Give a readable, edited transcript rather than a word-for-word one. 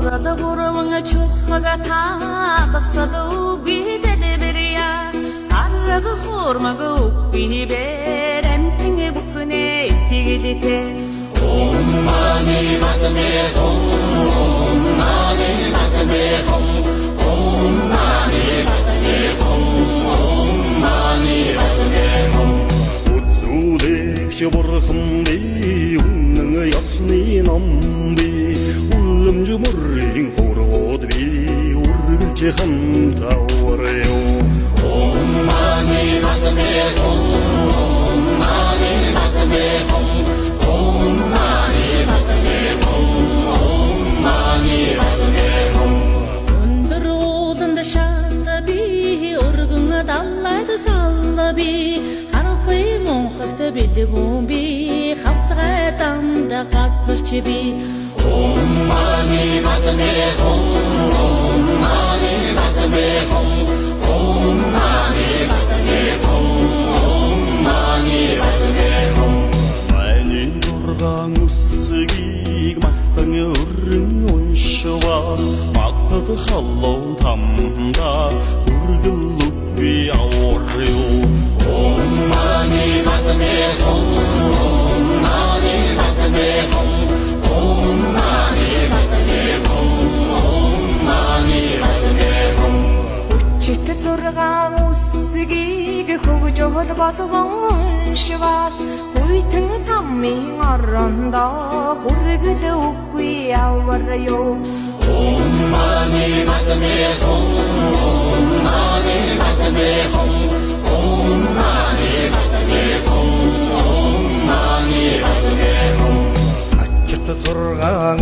Orada burumuna çuhaga tağıpsadı güdede beriya Arığı hormağı ukbi berem tini bukune tigidite Om mani padme hum Om mani padme hum Om mani padme hum Om mani padme hum Utsulik burhumdi unның ясны намби улымжы муррин хородби ургынчы хамта орё Om mani padme hum Om mani padme hum Om mani padme hum Om mani padme hum Öndür ozunda şallabi Urgına dallaydı sallabi Harfı monqıqta bildi bombi Xalçığa damda qatsırçı bi Om mani padme hum Om mani padme hum Om mani padme hum Om mani padme hum Айнын зургаан үсгийг махтан өрн уншвас махтад халлоо тамда үргэл үби аврё Om mani padme hum Om mani padme hum Om mani padme hum Om mani padme hum Читэд зургаан үсгийг хөгж өгөл болгон уншвас Хүйтэн таммын орондоо хүргэл үгүй аварё Om mani padme hum Om mani padme hum Om mani padme hum Om mani padme hum ачт зургаан